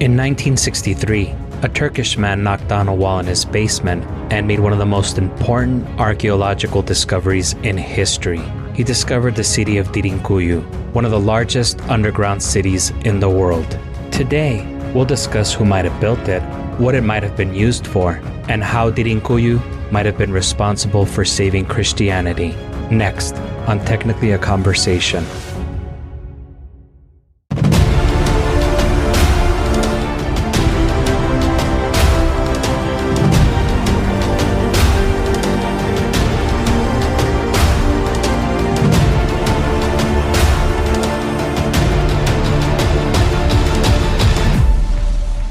In 1963, a Turkish man knocked down a wall in his basement and made one of the most important archaeological discoveries in history. He discovered the City of Derinkuyu, one of the largest underground cities in the world. Today, we'll discuss who might have built it, what it might have been used for, and how Derinkuyu might have been responsible for saving Christianity. Next, on Technically a Conversation.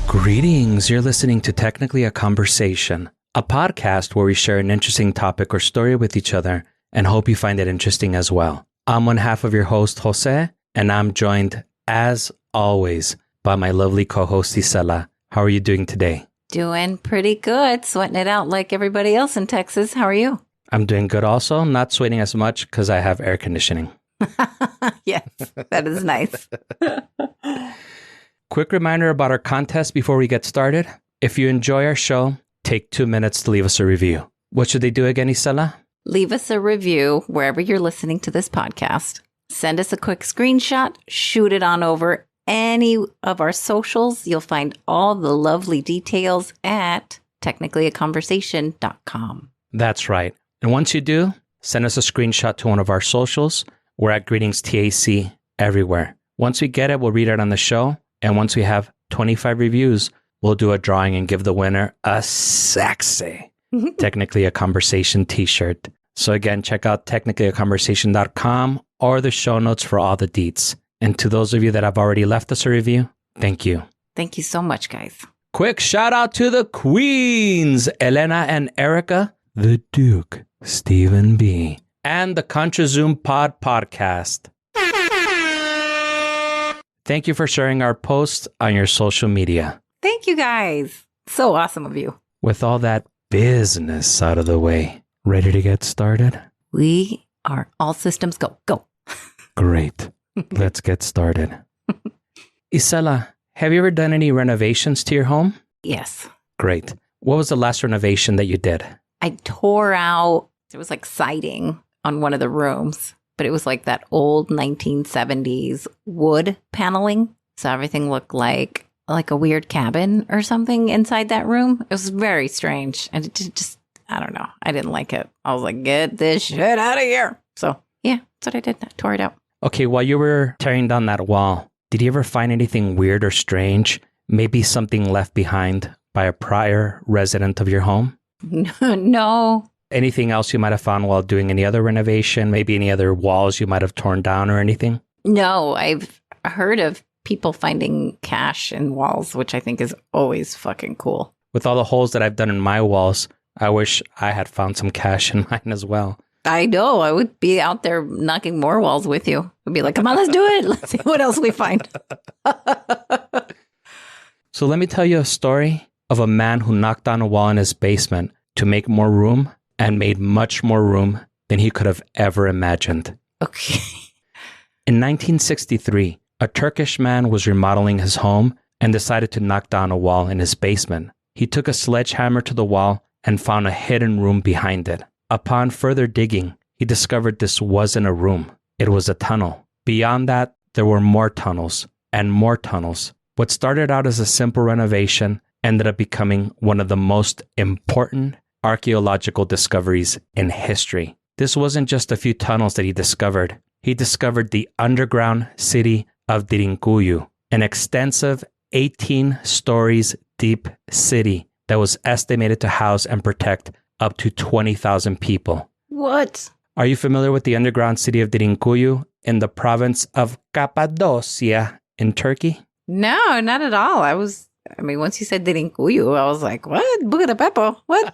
Greetings, you're listening to Technically a Conversation, a podcast where we share an interesting topic or story with each other and hope you find it interesting as well. I'm one half of your host, Jose, and I'm joined, as always, by my lovely co-host, Isela. How are you doing today? Doing pretty good, sweating it out like everybody else in Texas. How are you? I'm doing good also, not sweating as much because I have air conditioning. Yes, that is nice. Quick reminder about our contest before we get started. If you enjoy our show, take 2 minutes to leave us a review. What should they do again, Isela? Leave us a review wherever you're listening to this podcast. Send us a quick screenshot, shoot it on over any of our socials. You'll find all the lovely details at technicallyaconversation.com. That's right. And once you do, send us a screenshot to one of our socials. We're at Greetings TAC everywhere. Once we get it, we'll read it on the show. And once we have 25 reviews, we'll do a drawing and give the winner a sexy, Technically a Conversation t-shirt. So again, check out technicallyaconversation.com or the show notes for all the deets. And to those of you that have already left us a review, thank you. Thank you so much, guys. Quick shout out to the queens, Elena and Erica, the Duke, Stephen B., and the Contra Zoom Pod podcast. Thank you for sharing our posts on your social media. Thank you, guys. So awesome of you. With all that business out of the way, ready to get started? We are all systems go. Go. Great. Let's get started. Isela, have you ever done any renovations to your home? Yes. Great. What was the last renovation that you did? I tore out, it was like siding on one of the rooms. But it was like that old 1970s wood paneling. So everything looked like a weird cabin or something inside that room. It was very strange. And it just, I don't know. I didn't like it. I was like, get this shit out of here. So yeah, that's what I did. I tore it out. Okay, while you were tearing down that wall, did you ever find anything weird or strange? Maybe something left behind by a prior resident of your home? No. Anything else you might have found while doing any other renovation? Maybe any other walls you might have torn down or anything? No, I've heard of people finding cash in walls, which I think is always fucking cool. With all the holes that I've done in my walls, I wish I had found some cash in mine as well. I know. I would be out there knocking more walls with you. I'd be like, come on, let's do it. Let's see what else we find. So let me tell you a story of a man who knocked down a wall in his basement to make more room and made much more room than he could have ever imagined. Okay. In 1963, a Turkish man was remodeling his home and decided to knock down a wall in his basement. He took a sledgehammer to the wall and found a hidden room behind it. Upon further digging, he discovered this wasn't a room. It was a tunnel. Beyond that, there were more tunnels and more tunnels. What started out as a simple renovation ended up becoming one of the most important archaeological discoveries in history. This wasn't just a few tunnels that he discovered. He discovered the underground city of Derinkuyu, an extensive 18 stories deep city that was estimated to house and protect up to 20,000 people. What? Are you familiar with the underground city of Derinkuyu in the province of Cappadocia in Turkey? No, not at all. Once you said Derinkuyu, I was like, what? Buca de Beppo? What?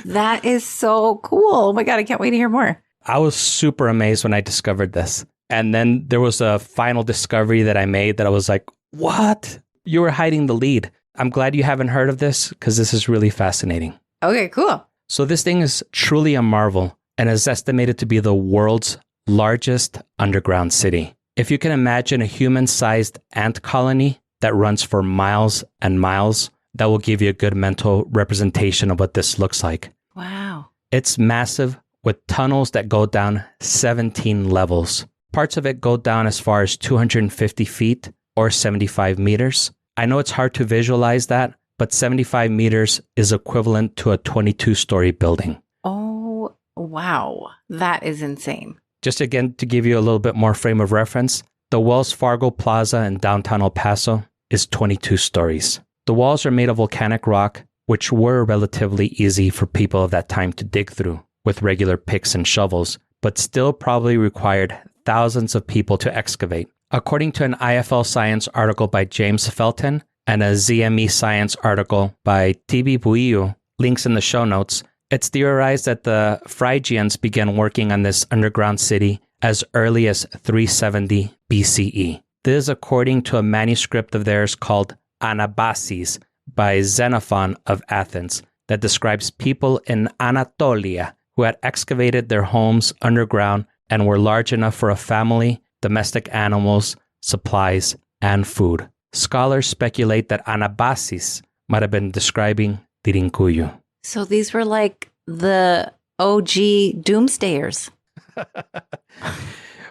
That is so cool. Oh my God, I can't wait to hear more. I was super amazed when I discovered this. And then there was a final discovery that I made that I was like, what? You were hiding the lead. I'm glad you haven't heard of this because this is really fascinating. Okay, cool. So this thing is truly a marvel and is estimated to be the world's largest underground city. If you can imagine a human-sized ant colony that runs for miles and miles, that will give you a good mental representation of what this looks like. Wow. It's massive with tunnels that go down 17 levels. Parts of it go down as far as 250 feet or 75 meters. I know it's hard to visualize that, but 75 meters is equivalent to a 22-story building. Oh, wow. That is insane. Just again, to give you a little bit more frame of reference, the Wells Fargo Plaza in downtown El Paso is 22 stories. The walls are made of volcanic rock, which were relatively easy for people of that time to dig through with regular picks and shovels, but still probably required thousands of people to excavate. According to an IFL Science article by James Felton and a ZME Science article by Tibi Buiu, links in the show notes, it's theorized that the Phrygians began working on this underground city as early as 370 BCE. This is according to a manuscript of theirs called Anabasis by Xenophon of Athens that describes people in Anatolia who had excavated their homes underground and were large enough for a family, domestic animals, supplies, and food. Scholars speculate that Anabasis might have been describing Derinkuyu. So these were like the OG doomsdayers.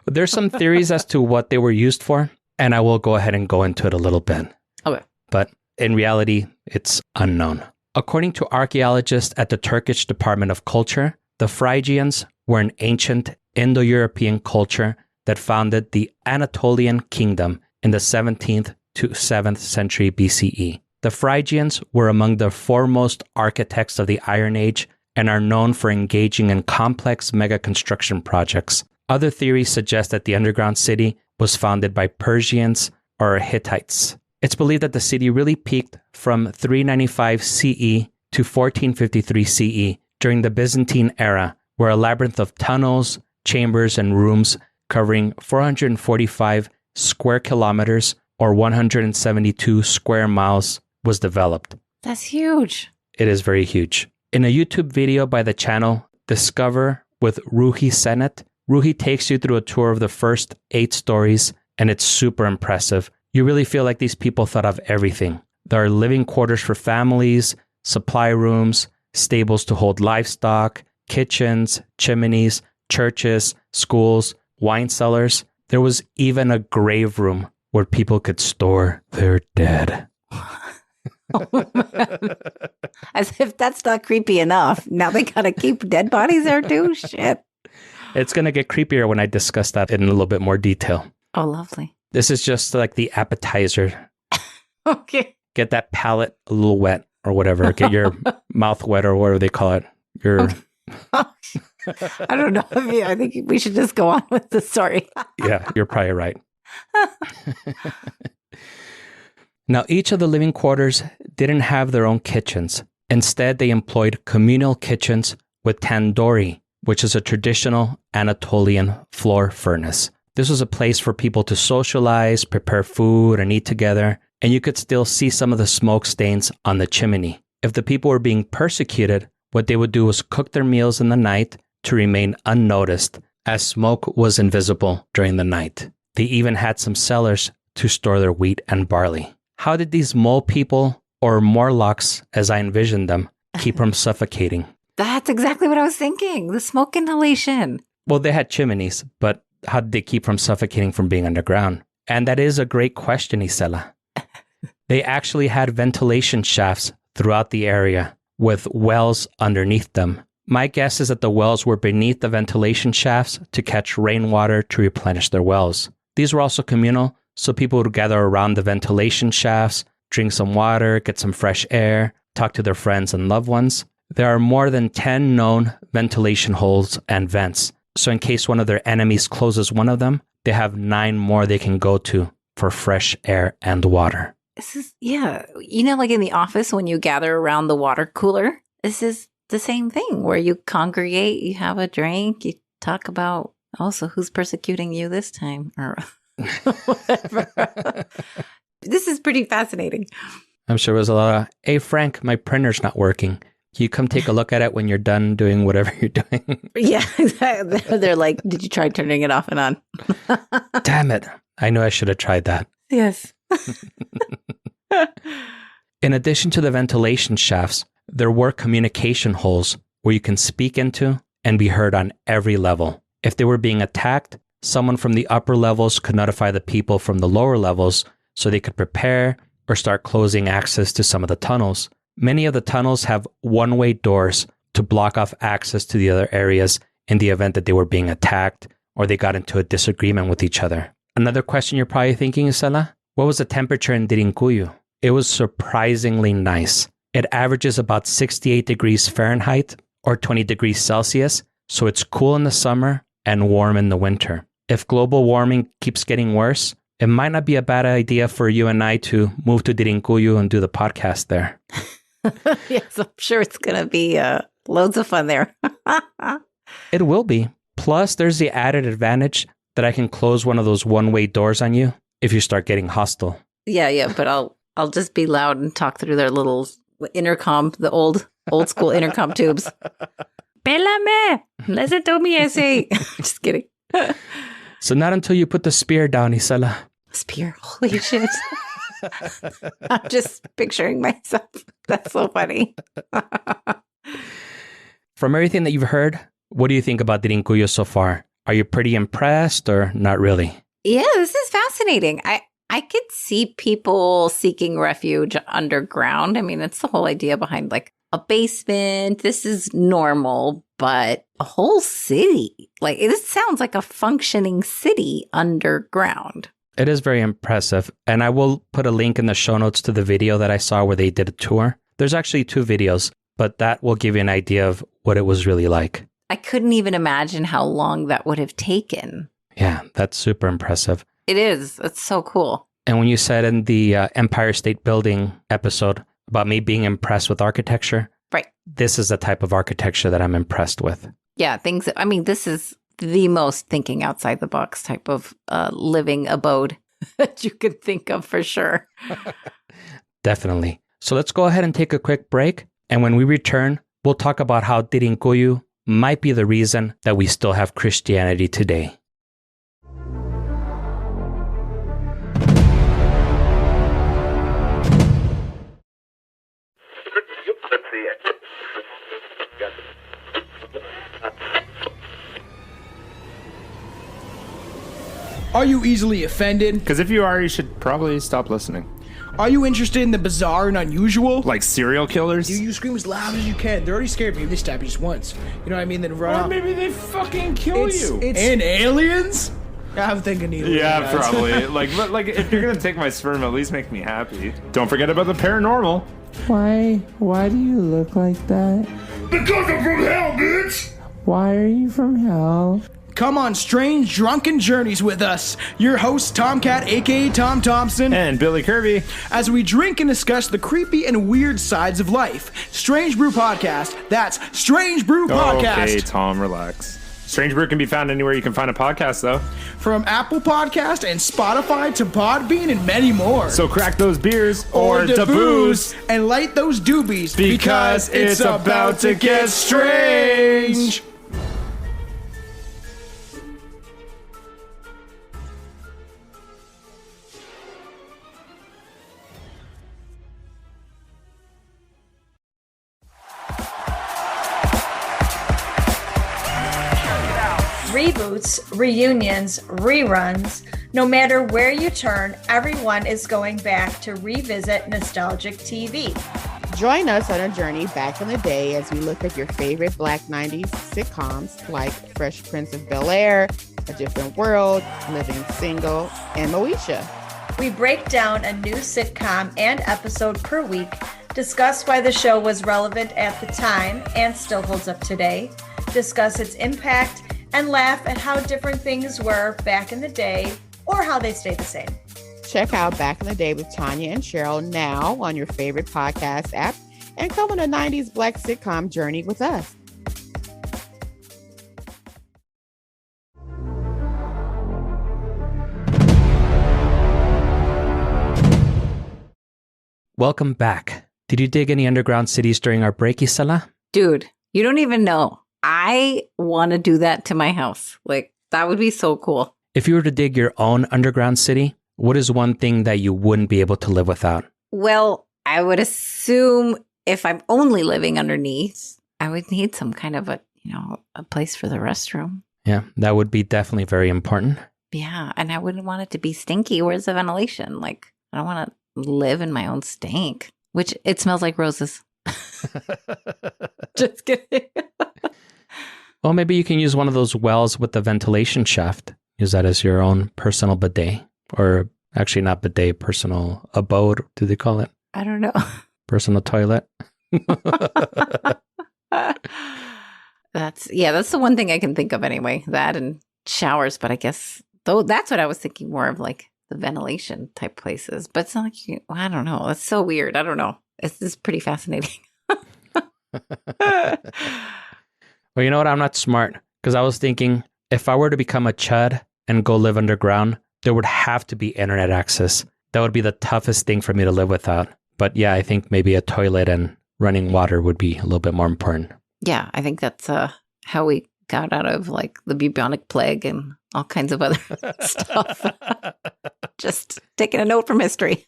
There's some theories as to what they were used for, and I will go ahead and go into it a little bit. Okay. But in reality, it's unknown. According to archaeologists at the Turkish Department of Culture, the Phrygians were an ancient Indo-European culture that founded the Anatolian kingdom in the 17th to 7th century BCE. The Phrygians were among the foremost architects of the Iron Age and are known for engaging in complex mega construction projects. Other theories suggest that the underground city was founded by Persians or Hittites. It's believed that the city really peaked from 395 CE to 1453 CE during the Byzantine era, where a labyrinth of tunnels, chambers, and rooms covering 445 square kilometers or 172 square miles was developed. That's huge. It is very huge. In a YouTube video by the channel Discover with Ruhi Senet, Ruhi takes you through a tour of the first 8 stories, and it's super impressive. You really feel like these people thought of everything. There are living quarters for families, supply rooms, stables to hold livestock, kitchens, chimneys, churches, schools, wine cellars. There was even a grave room where people could store their dead. As if that's not creepy enough. Now they gotta keep dead bodies there too? Shit. It's going to get creepier when I discuss that in a little bit more detail. Oh, lovely. This is just like the appetizer. Okay. Get that palate a little wet or whatever. Get your mouth wet or whatever they call it. Okay. I don't know. I think we should just go on with the story. Yeah, you're probably right. Now, each of the living quarters didn't have their own kitchens. Instead, they employed communal kitchens with tandoori, which is a traditional Anatolian floor furnace. This was a place for people to socialize, prepare food, and eat together, and you could still see some of the smoke stains on the chimney. If the people were being persecuted, what they would do was cook their meals in the night to remain unnoticed, as smoke was invisible during the night. They even had some cellars to store their wheat and barley. How did these mole people, or Morlocks as I envisioned them, keep from suffocating? That's exactly what I was thinking. The smoke inhalation. Well, they had chimneys, but how did they keep from suffocating from being underground? And that is a great question, Isela. They actually had ventilation shafts throughout the area with wells underneath them. My guess is that the wells were beneath the ventilation shafts to catch rainwater to replenish their wells. These were also communal, so people would gather around the ventilation shafts, drink some water, get some fresh air, talk to their friends and loved ones. There are more than 10 known ventilation holes and vents, so in case one of their enemies closes one of them, they have 9 more they can go to for fresh air and water. This is, yeah. You know, like in the office when you gather around the water cooler, this is the same thing where you congregate, you have a drink, you talk about also who's persecuting you this time or whatever. This is pretty fascinating. I'm sure it was a lot of, hey, Frank, my printer's not working. You come take a look at it when you're done doing whatever you're doing. Yeah, exactly. They're like, did you try turning it off and on? Damn it. I knew I should have tried that. Yes. In addition to the ventilation shafts, there were communication holes where you can speak into and be heard on every level. If they were being attacked, someone from the upper levels could notify the people from the lower levels so they could prepare or start closing access to some of the tunnels. Many of the tunnels have one-way doors to block off access to the other areas in the event that they were being attacked or they got into a disagreement with each other. Another question you're probably thinking, Isela, what was the temperature in Derinkuyu? It was surprisingly nice. It averages about 68 degrees Fahrenheit or 20 degrees Celsius, so it's cool in the summer and warm in the winter. If global warming keeps getting worse, it might not be a bad idea for you and I to move to Derinkuyu and do the podcast there. Yes, I'm sure it's going to be loads of fun there. It will be. Plus, there's the added advantage that I can close one of those one-way doors on you if you start getting hostile. Yeah, but I'll just be loud and talk through their little intercom, the old school intercom tubes. Pélame, listen to me, I say. Just kidding. So not until you put the spear down, Isela. Spear, holy shit. I'm just picturing myself. That's so funny. From everything that you've heard, what do you think about Derinkuyu so far? Are you pretty impressed or not really? Yeah, this is fascinating. I could see people seeking refuge underground. I mean, it's the whole idea behind like a basement. This is normal, but a whole city. Like, this sounds like a functioning city underground. It is very impressive. And I will put a link in the show notes to the video that I saw where they did a tour. There's actually 2 videos, but that will give you an idea of what it was really like. I couldn't even imagine how long that would have taken. Yeah, that's super impressive. It is. It's so cool. And when you said in the Empire State Building episode about me being impressed with architecture, right? This is the type of architecture that I'm impressed with. Yeah, this is the most thinking outside the box type of living abode that you can think of for sure. Definitely. So let's go ahead and take a quick break. And when we return, we'll talk about how Derinkuyu might be the reason that we still have Christianity today. Are you easily offended? Because if you are, you should probably stop listening. Are you interested in the bizarre and unusual? Like serial killers? You scream as loud as you can. They're already scared of you. They stab you just once. You know what I mean? Then run Or off. maybe they fucking kill you. And aliens? I'm thinking aliens. Yeah, probably. like if you're gonna take my sperm, at least make me happy. Don't forget about the paranormal. Why do you look like that? Because I'm from hell, bitch! Why are you from hell? Come on strange, drunken journeys with us. Your host, Tomcat, a.k.a. Tom Thompson. And Billy Kirby. As we drink and discuss the creepy and weird sides of life. Strange Brew Podcast. That's Strange Brew Podcast. Okay, Tom, relax. Strange Brew can be found anywhere you can find a podcast, though. From Apple Podcast and Spotify to Podbean and many more. So crack those beers or the booze and light those doobies because it's about to get strange. Reboots, reunions, reruns, no matter where you turn, everyone is going back to revisit nostalgic TV. Join us on a journey back in the day as we look at your favorite Black 90s sitcoms like Fresh Prince of Bel-Air, A Different World, Living Single, and Moesha. We break down a new sitcom and episode per week, discuss why the show was relevant at the time and still holds up today, discuss its impact, and laugh at how different things were back in the day or how they stayed the same. Check out Back in the Day with Tanya and Cheryl now on your favorite podcast app and come on a 90s Black sitcom journey with us. Welcome back. Did you dig any underground cities during our break, Isela? Dude, you don't even know. I want to do that to my house. Like, that would be so cool. If you were to dig your own underground city, what is one thing that you wouldn't be able to live without? Well, I would assume if I'm only living underneath, I would need some kind of a place for the restroom. Yeah, that would be definitely very important. Yeah, and I wouldn't want it to be stinky. Where's the ventilation? Like, I don't want to live in my own stink, which it smells like roses. Just kidding. Well, maybe you can use one of those wells with the ventilation shaft. Use that as your own personal bidet. Or actually not bidet, personal abode, do they call it? I don't know. Personal toilet. That's the one thing I can think of anyway. That and showers, but I guess though that's what I was thinking more of, like the ventilation type places. But it's not like I don't know. It's so weird. I don't know. It's pretty fascinating. Well, you know what? I'm not smart because I was thinking if I were to become a chud and go live underground, there would have to be internet access. That would be the toughest thing for me to live without. But yeah, I think maybe a toilet and running water would be a little bit more important. Yeah, I think that's how we got out of like the bubonic plague and all kinds of other stuff. Just taking a note from history.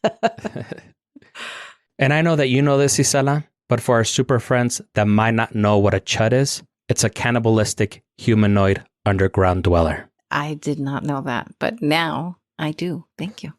And I know that you know this, Isela, but for our super friends that might not know what a chud is, it's a cannibalistic humanoid underground dweller. I did not know that, but now I do. Thank you.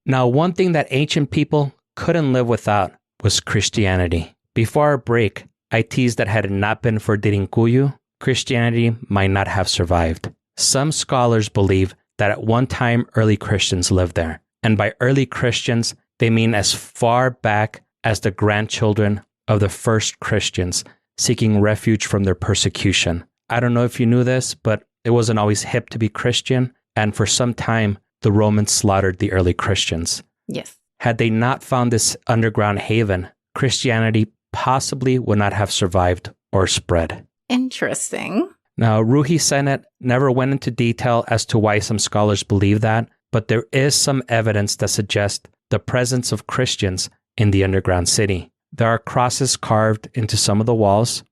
Now, one thing that ancient people couldn't live without was Christianity. Before our break, I teased that had it not been for Derinkuyu, Christianity might not have survived. Some scholars believe that at one time early Christians lived there. And by early Christians, they mean as far back as the grandchildren of the first Christians seeking refuge from their persecution. I don't know if you knew this, but it wasn't always hip to be Christian. And for some time, the Romans slaughtered the early Christians. Yes. Had they not found this underground haven, Christianity possibly would not have survived or spread. Interesting. Now, Ruhi Sennett never went into detail as to why some scholars believe that, but there is some evidence that suggests the presence of Christians in the underground city. There are crosses carved into some of the walls.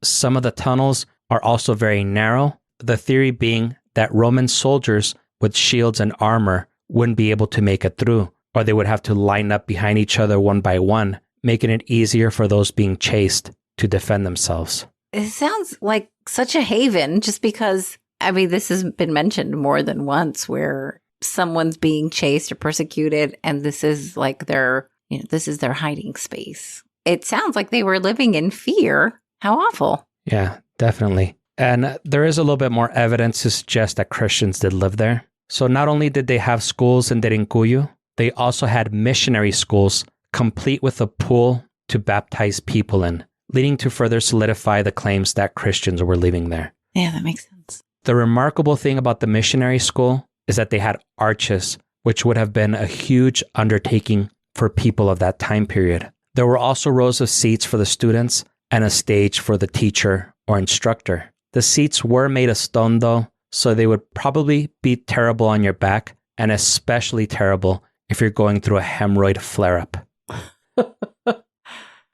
Some of the tunnels are also very narrow, the theory being that Roman soldiers with shields and armor wouldn't be able to make it through, or they would have to line up behind each other one by one, making it easier for those being chased to defend themselves. It sounds like such a haven just because, I mean, this has been mentioned more than once where someone's being chased or persecuted and this is like this is their hiding space. It sounds like they were living in fear. How awful. Yeah, definitely. And there is a little bit more evidence to suggest that Christians did live there. So not only did they have schools in Derinkuyu, they also had missionary schools complete with a pool to baptize people in, leading to further solidify the claims that Christians were living there. Yeah, that makes sense. The remarkable thing about the missionary school is that they had arches, which would have been a huge undertaking for people of that time period. There were also rows of seats for the students and a stage for the teacher or instructor. The seats were made of stone though, so they would probably be terrible on your back, and especially terrible if you're going through a hemorrhoid flare-up.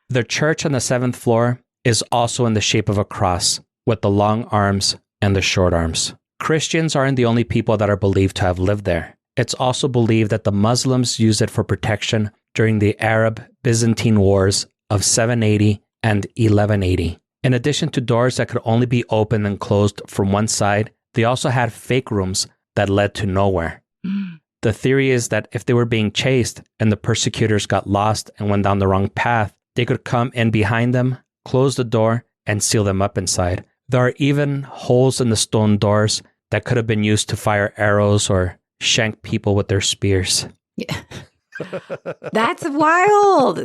The church on the 7th floor is also in the shape of a cross, with the long arms and the short arms. Christians aren't the only people that are believed to have lived there. It's also believed that the Muslims used it for protection during the Arab-Byzantine Wars of 780 and 1180. In addition to doors that could only be opened and closed from one side, they also had fake rooms that led to nowhere. The theory is that if they were being chased and the persecutors got lost and went down the wrong path, they could come in behind them, close the door, and seal them up inside. There are even holes in the stone doors that could have been used to fire arrows or shank people with their spears. Yeah. That's wild.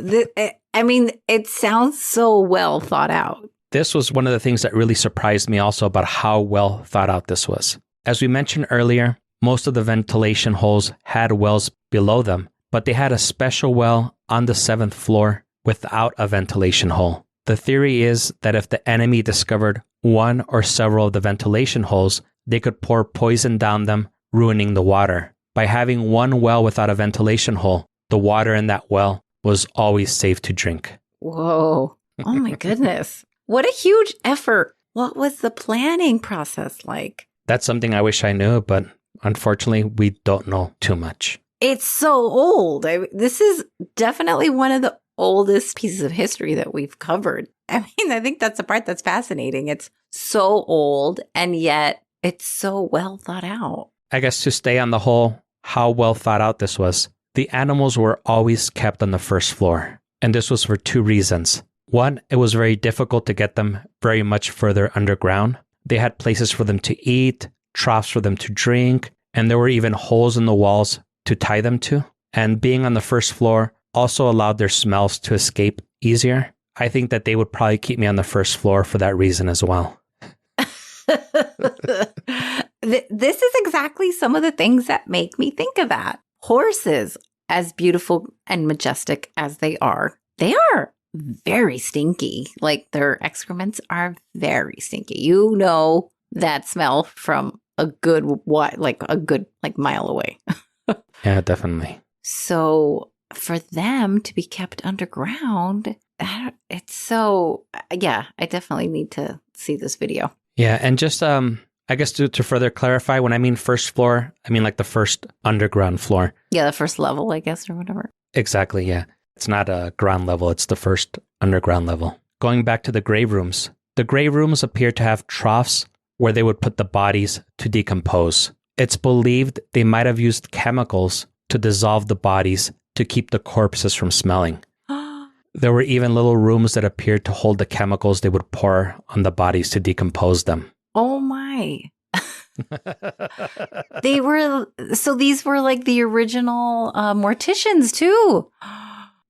I mean, it sounds so well thought out. This was one of the things that really surprised me also about how well thought out this was. As we mentioned earlier, most of the ventilation holes had wells below them, but they had a special well on the 7th floor without a ventilation hole. The theory is that if the enemy discovered one or several of the ventilation holes, they could pour poison down them, ruining the water. by having one well without a ventilation hole, the water in that well was always safe to drink. Whoa. Oh my goodness. What a huge effort. What was the planning process like? That's something I wish I knew, but unfortunately, we don't know too much. It's so old. This is definitely one of the oldest pieces of history that we've covered. I mean, I think that's the part that's fascinating. It's so old, and yet it's so well thought out. I guess to stay on the whole, how well thought out this was. The animals were always kept on the first floor, and this was for two reasons. One, it was very difficult to get them very much further underground. They had places for them to eat, troughs for them to drink, and there were even holes in the walls to tie them to. And being on the first floor also allowed their smells to escape easier. I think that they would probably keep me on the first floor for that reason as well. This is exactly some of the things that make me think of that. Horses, as beautiful and majestic as they are very stinky. Like their excrements are very stinky. You know that smell from a good mile away. Yeah, definitely. So for them to be kept underground, it's so, yeah, I definitely need to see this video. Yeah, and just, I guess to further clarify, when I mean first floor, I mean like the first underground floor. Yeah, the first level, I guess, or whatever. Exactly, yeah. It's not a ground level, it's the first underground level. Going back to the grave rooms. The grave rooms appear to have troughs where they would put the bodies to decompose. It's believed they might have used chemicals to dissolve the bodies to keep the corpses from smelling. There were even little rooms that appeared to hold the chemicals they would pour on the bodies to decompose them. Oh my. These were like the original morticians too.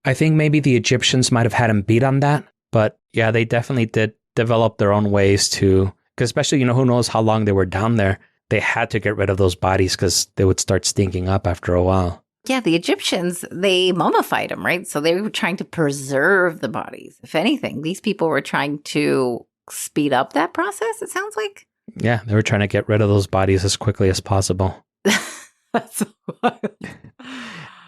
I think maybe the Egyptians might have had him beat on that, but yeah, they definitely did develop their own ways to, because especially, who knows how long they were down there. They had to get rid of those bodies because they would start stinking up after a while. Yeah, the Egyptians, they mummified them, right? So they were trying to preserve the bodies. If anything, these people were trying to speed up that process, it sounds like. Yeah, they were trying to get rid of those bodies as quickly as possible. That's wild.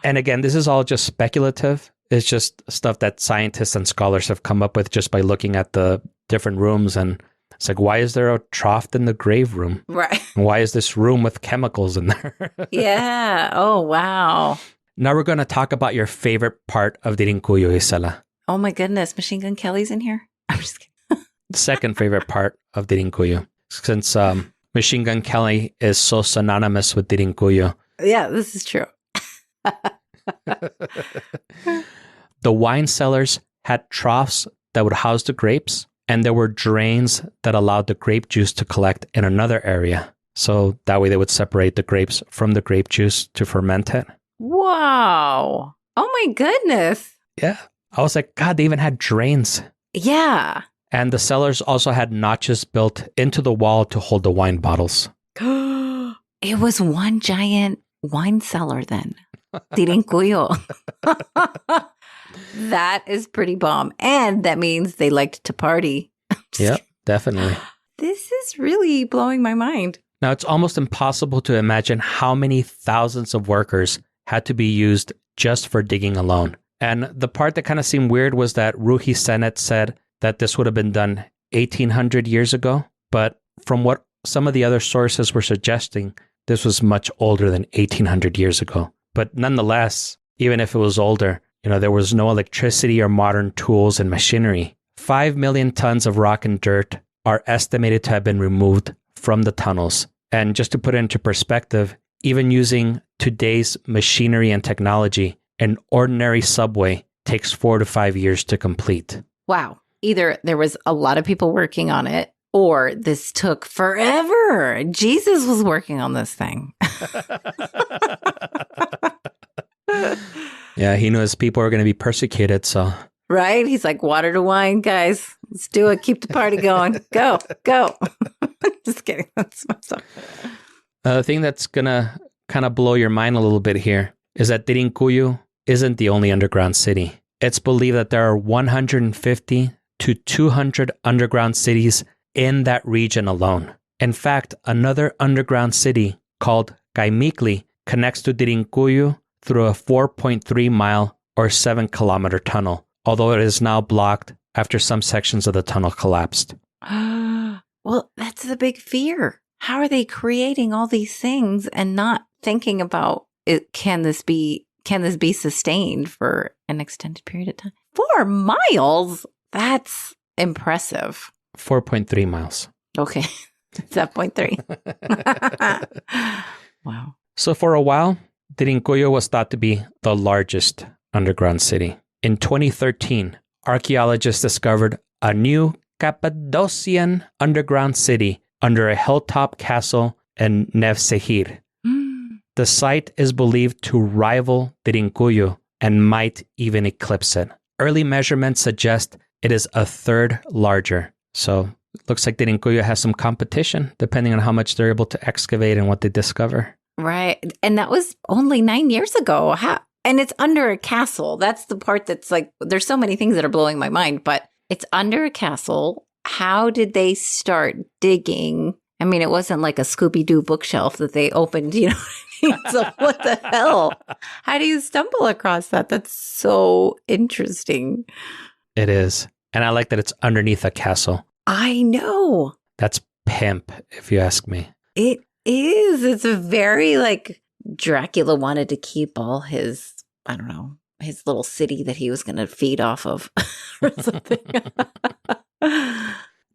And again, this is all just speculative. It's just stuff that scientists and scholars have come up with just by looking at the different rooms. And it's like, why is there a trough in the grave room? Right. Why is this room with chemicals in there? Yeah. Oh, wow. Now we're going to talk about your favorite part of Derinkuyu, Isela. Oh my goodness. Machine Gun Kelly's in here? I'm just kidding. Second favorite part of Derinkuyu. Since Machine Gun Kelly is so synonymous with Derinkuyu. Yeah, this is true. The wine cellars had troughs that would house the grapes, and there were drains that allowed the grape juice to collect in another area. So that way they would separate the grapes from the grape juice to ferment it. Wow. Oh my goodness. Yeah. I was like, God, they even had drains. Yeah. And the cellars also had notches built into the wall to hold the wine bottles. It was one giant wine cellar then. Derinkuyu. That is pretty bomb. And that means they liked to party. Yep, definitely. This is really blowing my mind. Now, it's almost impossible to imagine how many thousands of workers had to be used just for digging alone. And the part that kind of seemed weird was that Ruhi Senet said that this would have been done 1,800 years ago. But from what some of the other sources were suggesting, this was much older than 1,800 years ago. But nonetheless, even if it was older, there was no electricity or modern tools and machinery. 5 million tons of rock and dirt are estimated to have been removed from the tunnels. And just to put it into perspective, even using today's machinery and technology, an ordinary subway takes 4 to 5 years to complete. Wow. Either there was a lot of people working on it, or this took forever. Jesus was working on this thing. Yeah, he knew his people were going to be persecuted, so. Right? He's like, water to wine, guys. Let's do it. Keep the party going. Go. Just kidding. That's myself. The thing that's going to kind of blow your mind a little bit here is that Derinkuyu isn't the only underground city. It's believed that there are 150 to 200 underground cities in that region alone. In fact, another underground city called Kaimikli connects to Derinkuyu through a 4.3 mile or 7-kilometer tunnel, although it is now blocked after some sections of the tunnel collapsed. Well, that's the big fear. How are they creating all these things and not thinking about it? Can this be sustained for an extended period of time? 4 miles? That's impressive. 4.3 miles. Okay. It's at 0.3. Wow. So for a while, Derinkuyu was thought to be the largest underground city. In 2013, archaeologists discovered a new Cappadocian underground city under a hilltop castle in Nevşehir. The site is believed to rival Derinkuyu and might even eclipse it. Early measurements suggest it is a third larger. So it looks like Derinkuyu has some competition depending on how much they're able to excavate and what they discover. Right. And that was only 9 years ago. And it's under a castle. That's the part that's like, there's so many things that are blowing my mind, but it's under a castle. How did they start digging? I mean, it wasn't like a Scooby-Doo bookshelf that they opened, you know what I mean? So what the hell? How do you stumble across that? That's so interesting. It is. And I like that it's underneath a castle. I know. That's pimp, if you ask me. It is. It's a very like Dracula wanted to keep all his, I don't know, his little city that he was going to feed off of or something.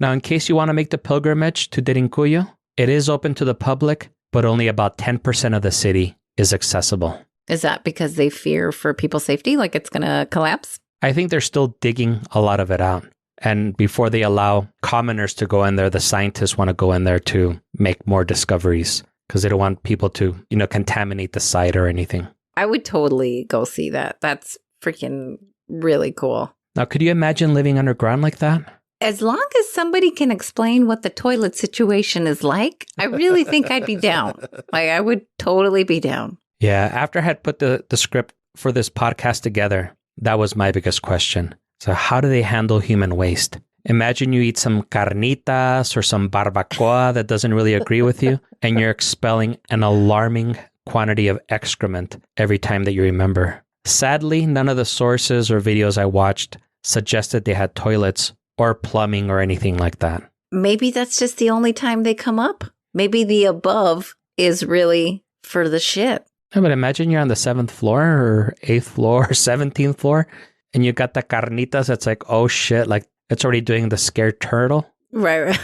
Now, in case you want to make the pilgrimage to Derinkuyu, it is open to the public, but only about 10% of the city is accessible. Is that because they fear for people's safety, like it's going to collapse? I think they're still digging a lot of it out. And before they allow commoners to go in there, the scientists want to go in there to make more discoveries because they don't want people to, contaminate the site or anything. I would totally go see that. That's freaking really cool. Now, could you imagine living underground like that? As long as somebody can explain what the toilet situation is like, I really think I'd be down. Like, I would totally be down. Yeah, after I had put the script for this podcast together, that was my biggest question. So how do they handle human waste? Imagine you eat some carnitas or some barbacoa that doesn't really agree with you, and you're expelling an alarming quantity of excrement every time that you remember. Sadly, none of the sources or videos I watched suggested they had toilets or plumbing or anything like that. Maybe that's just the only time they come up. Maybe the above is really for the shit. Yeah, but imagine you're on the 7th floor or 8th floor or 17th floor and you got the carnitas that's like, oh shit, like it's already doing the scared turtle. Right.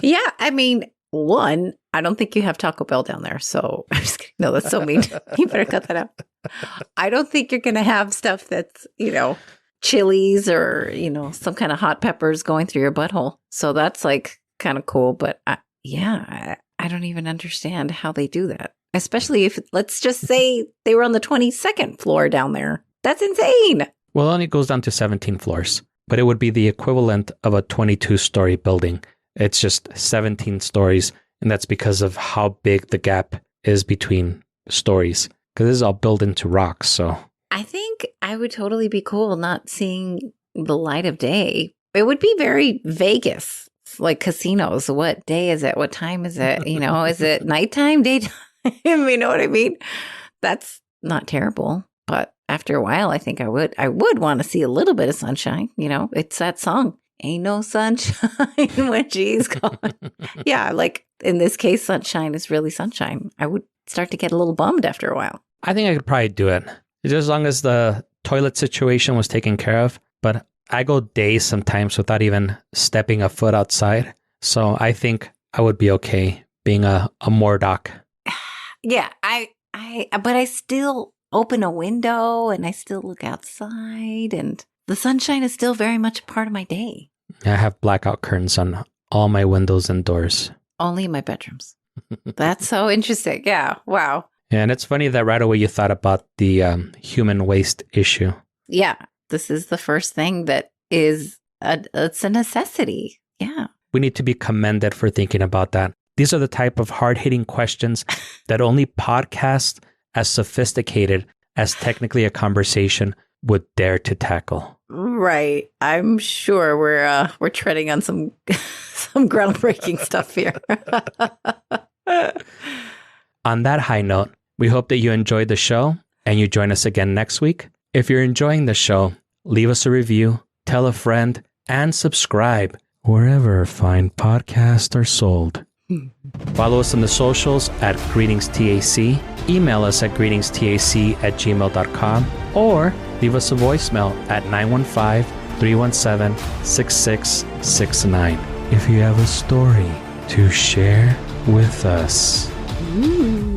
Yeah, I mean, one, I don't think you have Taco Bell down there. So I'm just kidding. No, that's so mean. You better cut that out. I don't think you're going to have stuff that's, chilies or, some kind of hot peppers going through your butthole. So that's like kind of cool. But I don't even understand how they do that. Especially if, let's just say they were on the 22nd floor down there. That's insane. Well, it only goes down to 17 floors, but it would be the equivalent of a 22-story building. It's just 17 stories, and that's because of how big the gap is between stories, because this is all built into rocks, so... I think I would totally be cool not seeing the light of day. It would be very Vegas, like casinos. What day is it? What time is it? Is it nighttime, daytime? You know what I mean? That's not terrible. But after a while, I think I would want to see a little bit of sunshine. It's that song. Ain't no sunshine when she's gone. Yeah, like in this case, sunshine is really sunshine. I would start to get a little bummed after a while. I think I could probably do it. Just as long as the toilet situation was taken care of. But I go days sometimes without even stepping a foot outside. So I think I would be okay being a Mordok. Yeah, but I still open a window and I still look outside and the sunshine is still very much a part of my day. I have blackout curtains on all my windows and doors. Only in my bedrooms. That's so interesting. Yeah. Wow. Yeah, and it's funny that right away you thought about the human waste issue. Yeah. This is the first thing that is, it's a necessity. Yeah. We need to be commended for thinking about that. These are the type of hard-hitting questions that only podcasts as sophisticated as Technically a Conversation would dare to tackle. Right. I'm sure we're treading on some groundbreaking stuff here. On that high note, we hope that you enjoyed the show and you join us again next week. If you're enjoying the show, leave us a review, tell a friend, and subscribe wherever fine podcasts are sold. Follow us on the socials at GreetingsTAC, email us at greetingstac@gmail.com, or leave us a voicemail at 915-317-6669 if you have a story to share with us. Ooh.